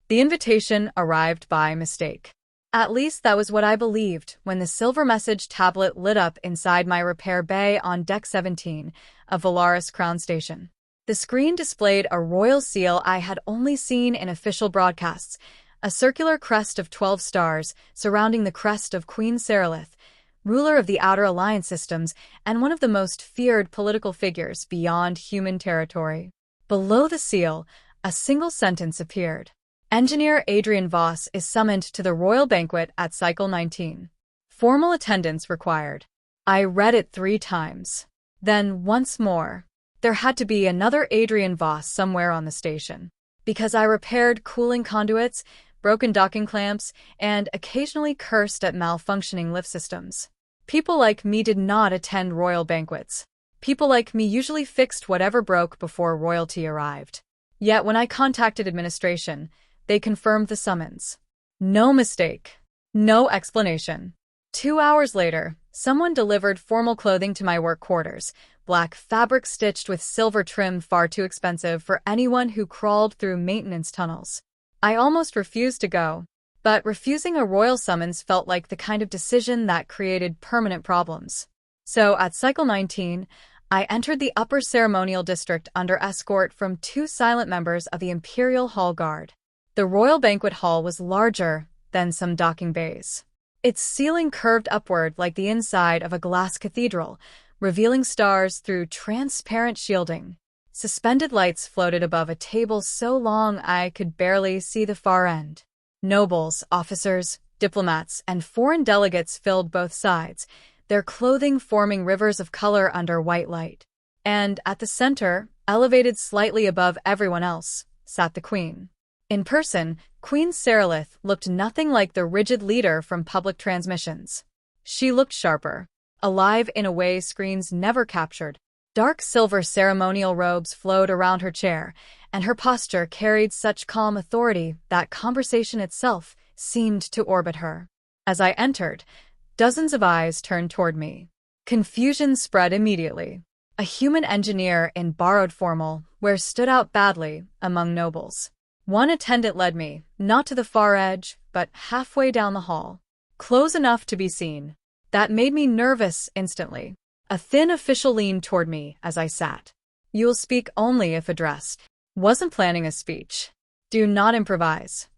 The invitation arrived by mistake. At least that was what I believed when the silver message tablet lit up inside my repair bay on Deck 17 of Valaris Crown Station. The screen displayed a royal seal I had only seen in official broadcasts, a circular crest of 12 stars surrounding the crest of Queen Seralith, ruler of the Outer Alliance systems and one of the most feared political figures beyond human territory. Below the seal, a single sentence appeared. Engineer Adrian Voss is summoned to the Royal Banquet at Cycle 19. Formal attendance required. I read it 3 times. Then, once more. There had to be another Adrian Voss somewhere on the station. Because I repaired cooling conduits, broken docking clamps, and occasionally cursed at malfunctioning lift systems. People like me did not attend royal banquets. People like me usually fixed whatever broke before royalty arrived. Yet when I contacted administration, they confirmed the summons. No mistake. No explanation. 2 hours later, someone delivered formal clothing to my work quarters, black fabric stitched with silver trim far too expensive for anyone who crawled through maintenance tunnels. I almost refused to go, but refusing a royal summons felt like the kind of decision that created permanent problems. So at Cycle 19, I entered the upper ceremonial district under escort from 2 silent members of the Imperial Hall Guard. The Royal Banquet Hall was larger than some docking bays. Its ceiling curved upward like the inside of a glass cathedral, revealing stars through transparent shielding. Suspended lights floated above a table so long I could barely see the far end. Nobles, officers, diplomats, and foreign delegates filled both sides, their clothing forming rivers of color under white light. And at the center, elevated slightly above everyone else, sat the Queen. In person, Queen Seralith looked nothing like the rigid leader from public transmissions. She looked sharper, alive in a way screens never captured. Dark silver ceremonial robes flowed around her chair, and her posture carried such calm authority that conversation itself seemed to orbit her. As I entered, dozens of eyes turned toward me. Confusion spread immediately. A human engineer in borrowed formal wear stood out badly among nobles. One attendant led me, not to the far edge, but halfway down the hall. Close enough to be seen. That made me nervous instantly. A thin official leaned toward me as I sat. "You will speak only if addressed." Wasn't planning a speech. Do not improvise.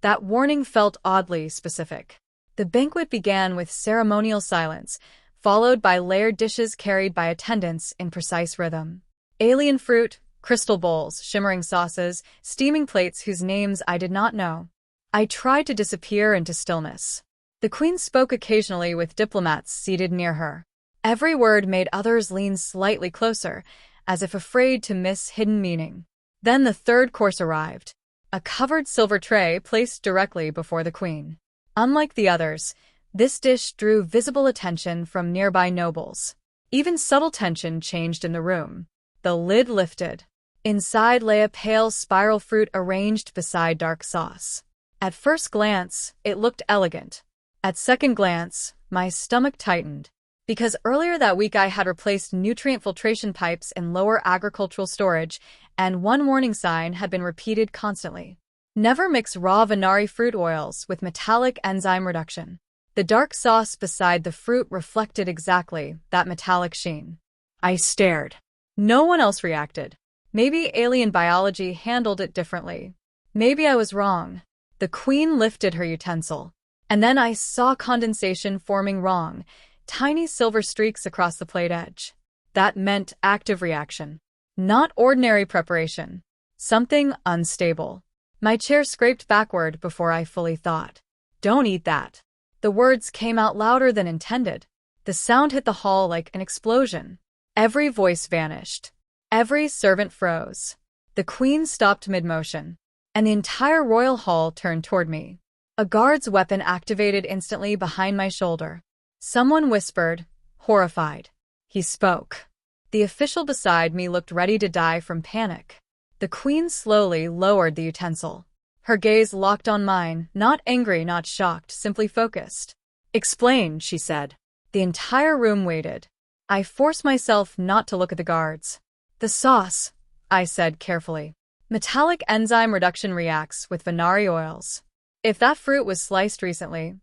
That warning felt oddly specific. The banquet began with ceremonial silence, followed by layered dishes carried by attendants in precise rhythm. Alien fruit, crystal bowls, shimmering sauces, steaming plates whose names I did not know. I tried to disappear into stillness. The Queen spoke occasionally with diplomats seated near her. Every word made others lean slightly closer, as if afraid to miss hidden meaning. Then the third course arrived, a covered silver tray placed directly before the Queen. Unlike the others, this dish drew visible attention from nearby nobles. Even subtle tension changed in the room. The lid lifted. Inside lay a pale spiral fruit arranged beside dark sauce. At first glance, it looked elegant. At second glance, my stomach tightened. Because earlier that week I had replaced nutrient filtration pipes in lower agricultural storage, and one warning sign had been repeated constantly. Never mix raw Venari fruit oils with metallic enzyme reduction. The dark sauce beside the fruit reflected exactly that metallic sheen. I stared. No one else reacted. Maybe alien biology handled it differently. Maybe I was wrong. The Queen lifted her utensil. And then I saw condensation forming wrong, tiny silver streaks across the plate edge. That meant active reaction. Not ordinary preparation. Something unstable. My chair scraped backward before I fully thought. "Don't eat that." The words came out louder than intended. The sound hit the hall like an explosion. Every voice vanished. Every servant froze. The Queen stopped mid-motion, and the entire royal hall turned toward me. A guard's weapon activated instantly behind my shoulder. Someone whispered, horrified. He spoke. The official beside me looked ready to die from panic. The Queen slowly lowered the utensil. Her gaze locked on mine, not angry, not shocked, simply focused. "Explain," she said. The entire room waited. I forced myself not to look at the guards. "The sauce," I said carefully. Metallic enzyme reduction reacts with Venari oils. If that fruit was sliced recently,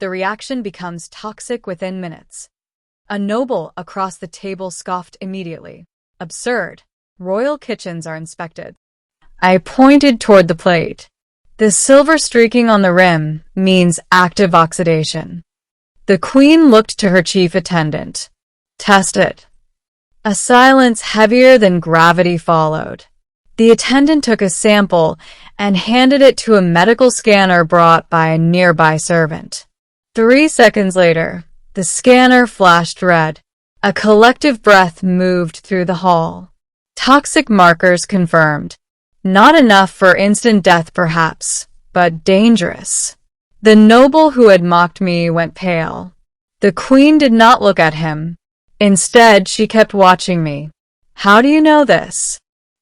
the reaction becomes toxic within minutes. A noble across the table scoffed immediately. Absurd. Royal kitchens are inspected. I pointed toward the plate. The silver streaking on the rim means active oxidation. The queen looked to her chief attendant. Test it. A silence heavier than gravity followed. The attendant took a sample and handed it to a medical scanner brought by a nearby servant. 3 seconds later, the scanner flashed red. A collective breath moved through the hall. Toxic markers confirmed. Not enough for instant death perhaps, but dangerous. The noble who had mocked me went pale. The queen did not look at him. Instead, she kept watching me. How do you know this?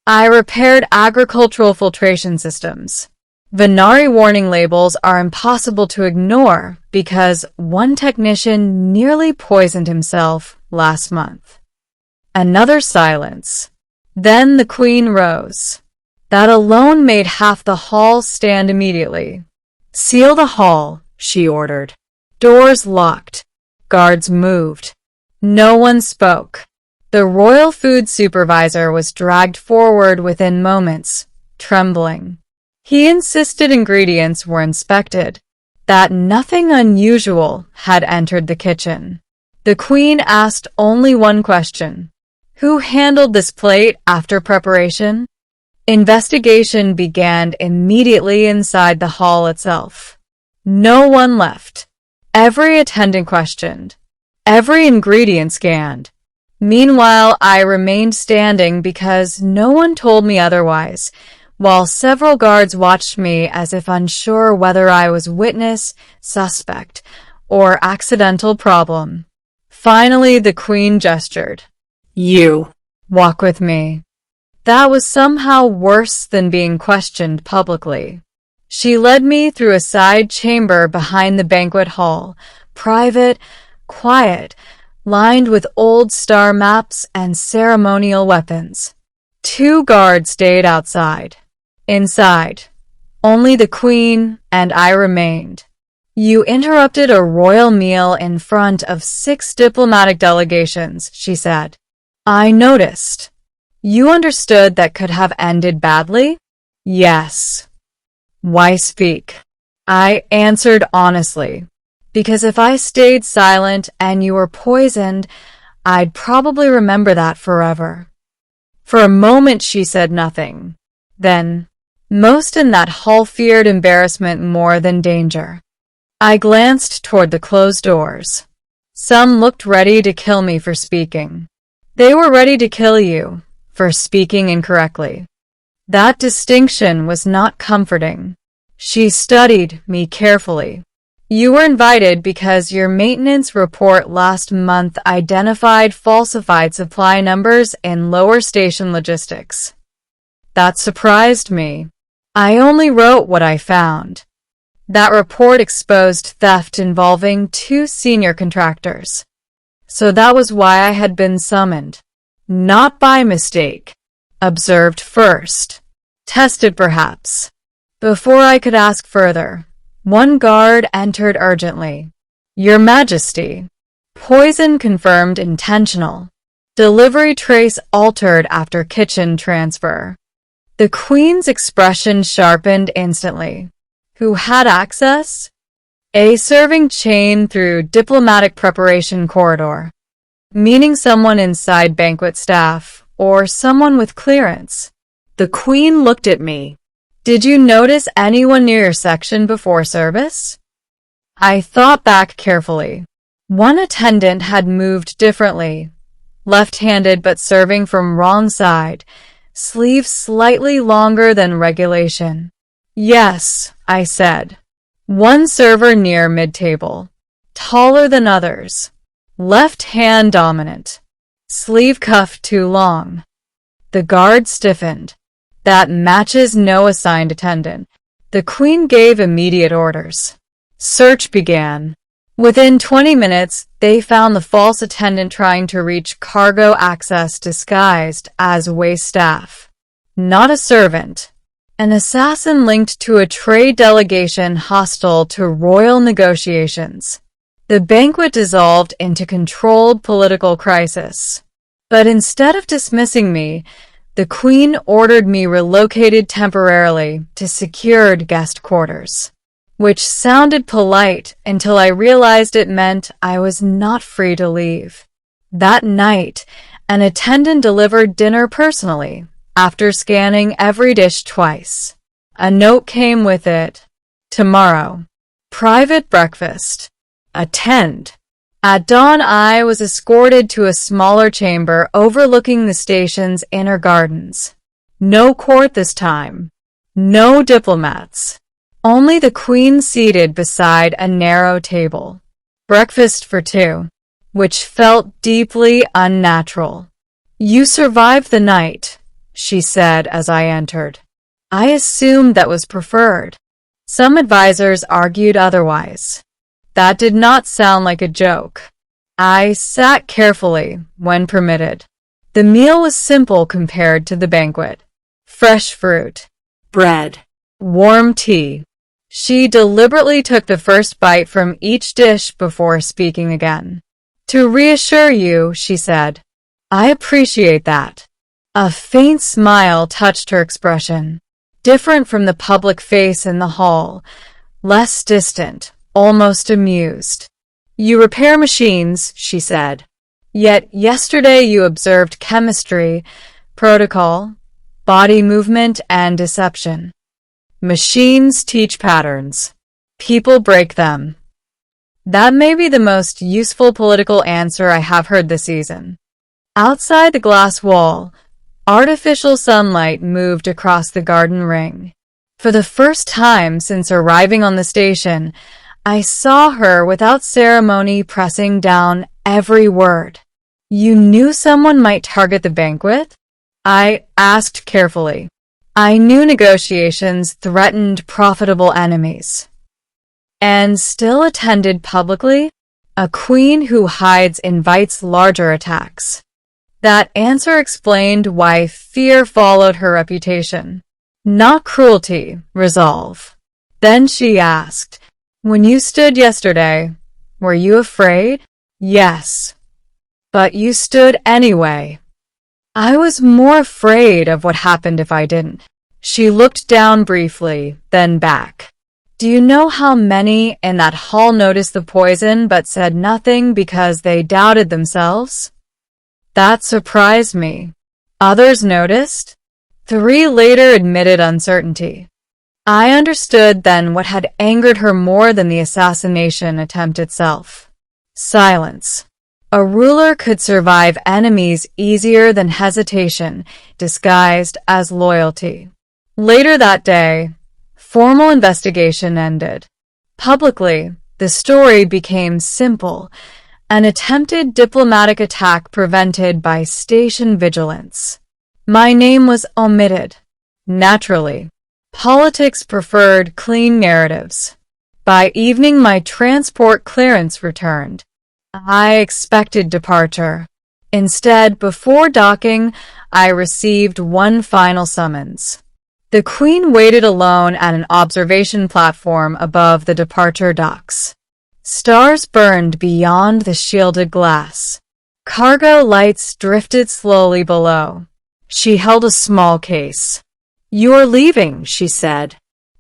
I repaired agricultural filtration systems. Venari warning labels are impossible to ignore because one technician nearly poisoned himself last month. Another silence. Then the queen rose. That alone made half the hall stand immediately. Seal the hall, she ordered. Doors locked. Guards moved. No one spoke. The royal food supervisor was dragged forward within moments, trembling. He insisted ingredients were inspected, that nothing unusual had entered the kitchen. The queen asked only one question. Who handled this plate after preparation? Investigation began immediately inside the hall itself. No one left. Every attendant questioned. Every ingredient scanned. Meanwhile, I remained standing because no one told me otherwise, while several guards watched me as if unsure whether I was witness, suspect, or accidental problem. Finally, the queen gestured. You. Walk with me. That was somehow worse than being questioned publicly. She led me through a side chamber behind the banquet hall, private, quiet, lined with old star maps and ceremonial weapons. 2 guards stayed outside. Inside, only the queen and I remained. You interrupted a royal meal in front of 6 diplomatic delegations, she said. I noticed. You understood that could have ended badly? Yes. Why speak? I answered honestly. Because if I stayed silent and you were poisoned, I'd probably remember that forever. For a moment she said nothing. Then, most in that hall feared embarrassment more than danger. I glanced toward the closed doors. Some looked ready to kill me for speaking. They were ready to kill you for speaking incorrectly. That distinction was not comforting. She studied me carefully. You were invited because your maintenance report last month identified falsified supply numbers in lower station logistics. That surprised me. I only wrote what I found. That report exposed theft involving 2 senior contractors. So that was why I had been summoned. Not by mistake. Observed first. Tested perhaps. Before I could ask further, one guard entered urgently. Your Majesty. Poison confirmed intentional. Delivery trace altered after kitchen transfer. The Queen's expression sharpened instantly. Who had access? A serving chain through diplomatic preparation corridor. Meaning someone inside banquet staff, or someone with clearance. The Queen looked at me. Did you notice anyone near your section before service? I thought back carefully. One attendant had moved differently, left-handed but serving from wrong side, sleeves slightly longer than regulation. Yes, I said. One server near mid-table, taller than others, left hand dominant, sleeve cuff too long. The guard stiffened. That matches no assigned attendant. The Queen gave immediate orders. Search began. Within 20 minutes, they found the false attendant trying to reach cargo access disguised as waist staff. not a servant. An assassin linked to a trade delegation hostile to royal negotiations. The banquet dissolved into controlled political crisis. But instead of dismissing me, the Queen ordered me relocated temporarily to secured guest quarters, which sounded polite until I realized it meant I was not free to leave. That night, an attendant delivered dinner personally, after scanning every dish twice. A note came with it. Tomorrow. Private breakfast. Attend. At dawn, I was escorted to a smaller chamber overlooking the station's inner gardens. No court this time. No diplomats. Only the Queen seated beside a narrow table. Breakfast for two, which felt deeply unnatural. You survived the night, she said as I entered. I assumed that was preferred. Some advisors argued otherwise. That did not sound like a joke. I sat carefully when permitted. The meal was simple compared to the banquet. Fresh fruit, bread, warm tea. She deliberately took the first bite from each dish before speaking again. To reassure you, she said, I appreciate that. A faint smile touched her expression, different from the public face in the hall, less distant, almost amused. You repair machines, she said. Yet yesterday you observed chemistry, protocol, body movement, and deception. Machines teach patterns. People break them. That may be the most useful political answer I have heard this season. Outside the glass wall, artificial sunlight moved across the garden ring. For the first time since arriving on the station, I saw her without ceremony pressing down every word. You knew someone might target the banquet? I asked carefully. I knew negotiations threatened profitable enemies. And still attended publicly? A queen who hides invites larger attacks. That answer explained why fear followed her reputation. Not cruelty, resolve. Then she asked, when you stood yesterday, were you afraid? Yes. But you stood anyway. I was more afraid of what happened if I didn't. She looked down briefly, then back. Do you know how many in that hall noticed the poison but said nothing because they doubted themselves? That surprised me. Others noticed. 3 later admitted uncertainty. I understood then what had angered her more than the assassination attempt itself. Silence. A ruler could survive enemies easier than hesitation, disguised as loyalty. Later that day, formal investigation ended. Publicly, the story became simple, an attempted diplomatic attack prevented by station vigilance. My name was omitted. Naturally, politics preferred clean narratives. By evening, my transport clearance returned. I expected departure. Instead, before docking, I received one final summons. The Queen waited alone at an observation platform above the departure docks. Stars burned beyond the shielded glass. Cargo lights drifted slowly below. She held a small case. You're leaving, she said.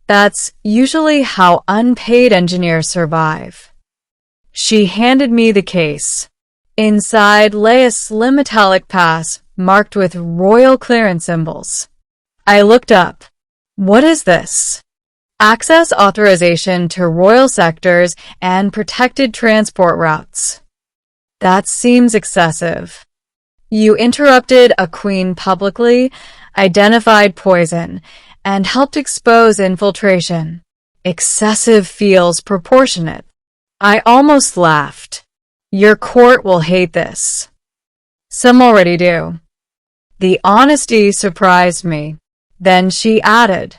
That's usually how unpaid engineers survive. She handed me the case. Inside lay a slim metallic pass marked with royal clearance symbols. I looked up. What is this? Access authorization to royal sectors and protected transport routes. That seems excessive. You interrupted a queen publicly, identified poison, and helped expose infiltration. Excessive feels proportionate. I almost laughed. Your court will hate this. Some already do. The honesty surprised me. Then she added,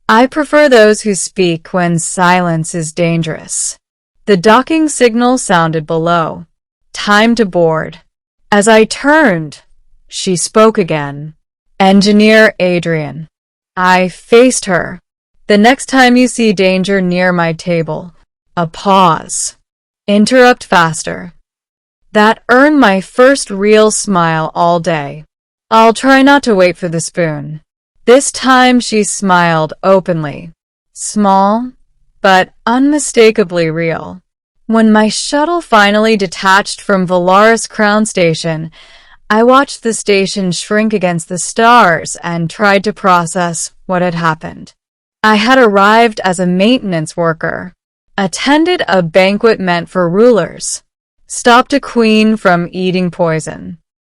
I prefer those who speak when silence is dangerous. The docking signal sounded below. Time to board. As I turned, she spoke again. Engineer Adrian. I faced her. The next time you see danger near my table, a pause. Interrupt faster. That earned my first real smile all day. I'll try not to wait for the spoon. This time she smiled openly. Small, but unmistakably real. When my shuttle finally detached from Valaris Crown Station, I watched the station shrink against the stars and tried to process what had happened. I had arrived as a maintenance worker, attended a banquet meant for rulers, stopped a queen from eating poison,